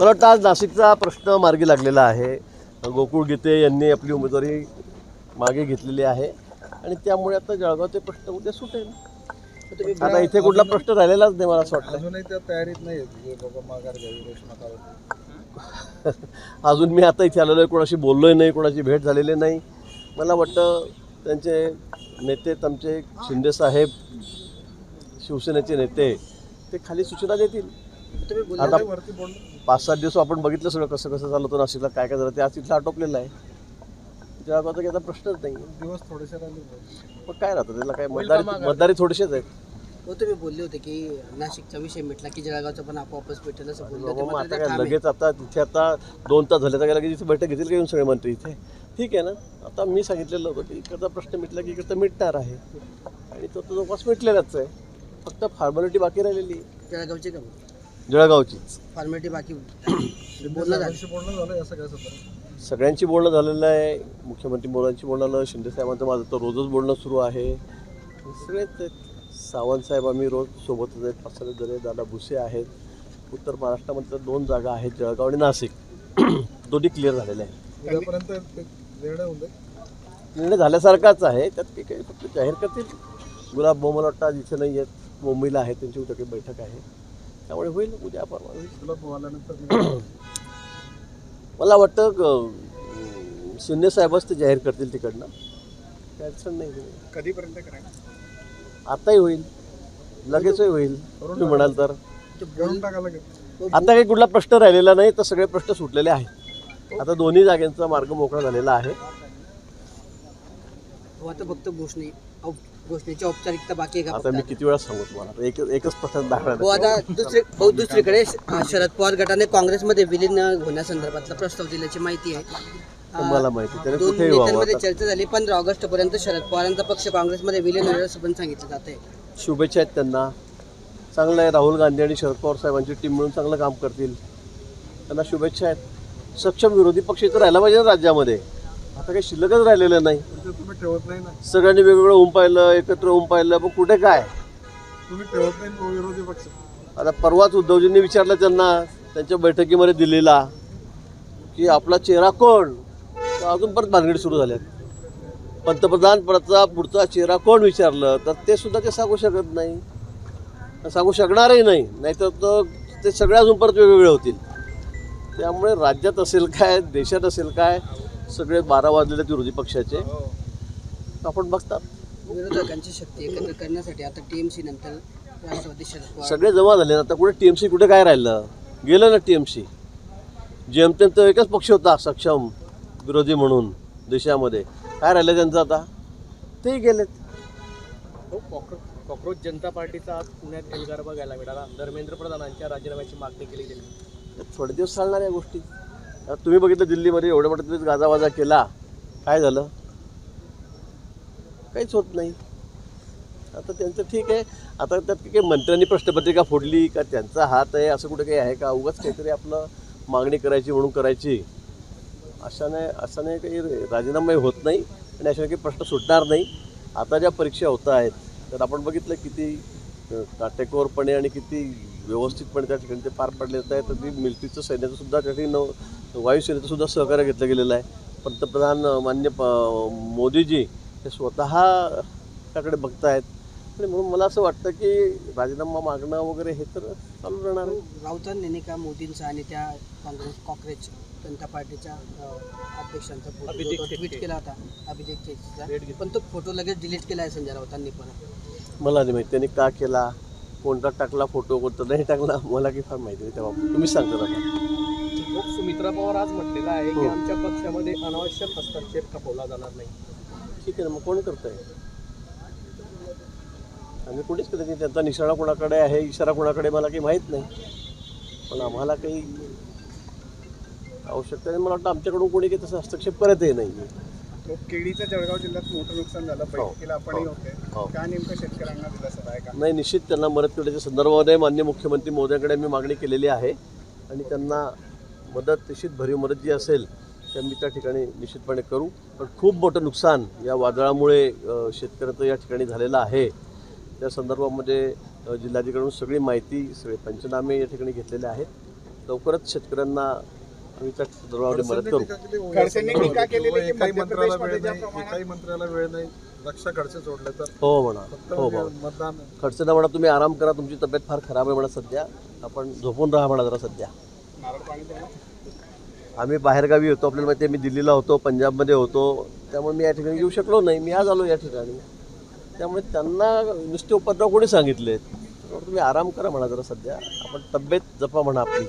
मला वाटतं आज नाशिकचा प्रश्न मार्गी लागलेला आहे. गोकुळ गीते यांनी आपली उमेदवारी मागे घेतलेली आहे आणि त्यामुळे आता जळगावचे प्रश्न उद्या सुटेल. आता इथे कुठला प्रश्न राहिलेलाच नाही मला असं वाटतं. अजूनही त्या तयारीत नाही लोक माघार घ्यावी रेशमा. अजून मी आता इथे आलेलो आहे, कोणाशी बोललोय नाही, कोणाची भेट झालेली नाही. मला वाटतं त्यांचे नेते आमचे शिंदे साहेब शिवसेनेचे नेते ते खाली सूचना देतील. आता 5-7 दिवस आपण बघितलं सगळं कसं कसं चाललं होतं नाशिकला, काय काय झालं ते आज तिथलं आटोपलेलं आहे. जळगावचा काही आता प्रश्नच नाही. दिवस थोडेसे राहिले मग काय राहतं त्याला, काय मतदारी थोडेसेच आहेत. हो, तुम्ही बोलले होते की नाशिकचा विषय मिटला की जळगावचा पण आपोआपच भेटेल असं बोलले होते. मग मात्र आता ते काय ठाम लगेच आता तिथे आता 2 तास झाले तर लगेच इथे बैठक घेतील का येऊन सगळे मंत्री इथे? ठीक आहे ना. आता मी सांगितलेलं होतं की इकडचा प्रश्न मिटला की इकडचा मिटणार आहे आणि तो जवळपास मिटलेलाच आहे. फक्त फॉर्मॅलिटी बाकी राहिलेली जळगावचे का जळगावची फॉर्मॅलिटी बाकी बोलणं झालं. बोलणं झालं असं काय सध्या? सगळ्यांची बोलणं झालेलं आहे. मुख्यमंत्री मोरांची बोलणं झालं, शिंदे साहेबांचं माझं तर रोजच बोलणं सुरू आहे. सगळेच आहेत. सावंत साहेब आम्ही रोज सोबतच आहेत. पाचसाले जरे दादा भुसे आहेत. उत्तर महाराष्ट्रामध्ये 2 जागा आहेत, जळगाव आणि नाशिक. दोन्ही क्लिअर झालेले आहेत. उद्यापर्यंत निर्णय होईल. निर्णय झाल्यासारखाच आहे. त्यात काही फक्त जाहीर करतील. गुलाब मला वाटतं आज इथे नाही आहेत, मुंबईला आहे, त्यांची उद्या काही बैठक आहे, त्यामुळे होईल उद्या परवा होईल. गुलाब आल्यानंतर मला वाटतं शिंदे साहेबच ते जाहीर करतील तिकडनं, काय अडचण नाही. कधीपर्यंत करायचं? आताही होईल, लगेचही होईल तुम्ही म्हणाल तर. घेऊन टाकायला आता काही कुठला प्रश्न राहिलेला नाही, तर सगळे प्रश्न सुटलेले आहेत. आता दोन्ही जागांचा मार्ग मोकळा झालेला आहे. आता फक्त घोषणेची औपचारिकता बाकी आहे का? आता मी किती वेळा सांगू तुम्हाला, आता एकच प्रश्न दाखवणार. हो, आता दुसरीकडे शरद पवार गटाने काँग्रेसमध्ये विलीन होण्यासंदर्भातला प्रस्ताव दिल्याची माहिती आहे. मला माहिती त्याने दोन कुठेही नेत्यांमध्ये व्हावं. चर्चा झाली. 15 ऑगस्ट पर्यंत शरद पवारांचा पक्ष काँग्रेसमध्ये विलीन होईल असं पण सांगितलं जात आहे. शुभेच्छा आहेत त्यांना. चांगलं आहे, राहुल गांधी आणि शरद पवार साहेबांची टीम मिळून चांगलं काम करतील, त्यांना शुभेच्छा आहेत. सक्षम विरोधी पक्ष इथं राहायला पाहिजे ना राज्यामध्ये. आता काही शिल्लकच राहिलेलं नाही. तुम्ही ठेवत नाही ना, सगळ्यांनी वेगवेगळं होऊन पाहिलं, एकत्र होऊन पाहिलं, पण कुठे काय. तुम्ही ठेवत नाही विरोधी पक्ष. आता परवाच उद्धवजींनी विचारलं त्यांना त्यांच्या बैठकीमध्ये दिल्लीला की आपला चेहरा कोण, तर अजून परत भानगडी सुरू झाल्यात. पंतप्रधान पदाचा पुढचा चेहरा कोण विचारलं तर ते सुद्धा ते सांगू शकत नाही, सांगू शकणारही नाही. नाहीतर ते सगळे अजून परत वेगवेगळे होतील. त्यामुळे राज्यात असेल काय, देशात असेल काय, सगळे 12 वाजलेले विरोधी पक्षाचे आपण बघतात. विरोधकांची शक्ती एकत्र करण्यासाठी आता टीएमसी नंतर राष्ट्रवादी शरद पवार सगळे जमा झाले. आता कुठे टीएमसी कुठे काय राहिलं, गेलं ना टीएमसी. जेमतेम तर एकच पक्ष होता सक्षम विरोधी म्हणून देशामध्ये, काय राहिलं त्यांचं आता, तेही गेलेत. कॉक्रोच जनता पार्टीचा आज पुण्यात एल्गार बघायला मिळाला. धर्मेंद्र प्रधानांच्या राजीनाम्याची मागणी केली गेली. थोडे दिवस चालणार या गोष्टी. आता तुम्ही बघितलं दिल्लीमध्ये एवढ्या मोठ्या गाजावाजा केला, काय झालं, काहीच होत नाही. आता त्यांचं ठीक आहे. आता त्यात काही मंत्र्यांनी प्रश्नपत्रिका फोडली का त्यांचा हात आहे असं कुठे काही आहे का? उगाच काहीतरी आपलं मागणी करायची म्हणून करायची, अशाने काही राजीनामा होत नाही आणि अशाने काही प्रश्न सुटणार नाही. आता ज्या परीक्षा होत आहेत तर आपण बघितलं किती काटेकोरपणे आणि किती व्यवस्थितपणे त्या ठिकाणी ते पार पडले जात आहेत. तर मिलिटरीचं सैन्याचं सुद्धा त्या ठिकाणी वायुसेनेचं सुद्धा सहकार्य घेतलं गेलेलं आहे. पंतप्रधान माननीय मोदीजी हे स्वतः त्याकडे बघत आहेत. आणि म्हणून मला असं वाटतं की राजीनामा मागणं वगैरे हे तर चालू राहणार आहे. राऊतांनी का मोदींचा आणि त्या काँग्रेस जनता पार्टीच्या अध्यक्षांचा फोटो ट्विट केला होता अभिजित केसरीचा, पण तो फोटो लगेच डिलीट केला आहे संजय राऊतांनी. पण मला नाही माहिती त्यांनी का केला, कोणता टाकला फोटो, कोणता नाही टाकला, मला काही फार माहिती नाही. तेव्हा तुम्हीच सांगता आता. सुमित्रा पवार आज म्हटलेलं आहे की आमच्या पक्षामध्ये अनावश्यक हस्तक्षेप खपवला जाणार नाही. ठीक आहे ना, मग कोण करत आहे? आम्ही कोणीच करत नाही. त्यांचा निशाणा कोणाकडे आहे, इशारा कोणाकडे मला काही माहीत नाही. पण आम्हाला काही आवश्यकता नाही. मला वाटतं आमच्याकडून कोणी काही तसं हस्तक्षेप करतही नाही. केळीचं जळगाव जिल्ह्यात मोठं नुकसान झालं, बैठकीला आपणही होते. हो. काय नेमकं शेतकऱ्यांना दिलासा आहे का? नाही, निश्चित त्यांना मदत करण्याच्या संदर्भामध्ये माननीय मुख्यमंत्री महोदयांकडे मी मागणी केलेली आहे आणि त्यांना मदत, निश्चित भरीव मदत जी असेल त्या मी त्या ठिकाणी निश्चितपणे करू. पण खूप मोठं नुकसान या वादळामुळे शेतकऱ्यांचं या ठिकाणी झालेलं आहे. त्या संदर्भामध्ये जिल्हाधिकाऱ्यांकडून सगळी माहिती, सगळे पंचनामे या ठिकाणी घेतलेले आहेत. लवकरच शेतकऱ्यांना आम्ही त्या संदर्भामध्ये मदत करू. खडसेंनी टीका केलेली की मध्य प्रदेशमध्ये ज्या प्रमाणात एकाही मंत्र्याला वेळ नाही, रक्षा खडसे सोडले तर हो म्हणा, फक्त हो म्हणा. मतदान खडसेंना म्हणा तुम्ही आराम करा, तुमची तब्येत फार खराब आहे म्हणा सध्या, आपण झोपून राहा म्हणा जरा सध्या. आम्ही बाहेरगावी होतो, आपल्याला माहिती आहे, मी दिल्लीला होतो, पंजाबमध्ये होतो, त्यामुळे मी या ठिकाणी येऊ शकलो नाही. मी आज आलो या ठिकाणी. त्यामुळे त्यांना नुसते उपद्रव कोणी सांगितले, तुम्ही आराम करा म्हणा जरा सध्या, आपण तब्येत जपा म्हणा आपली.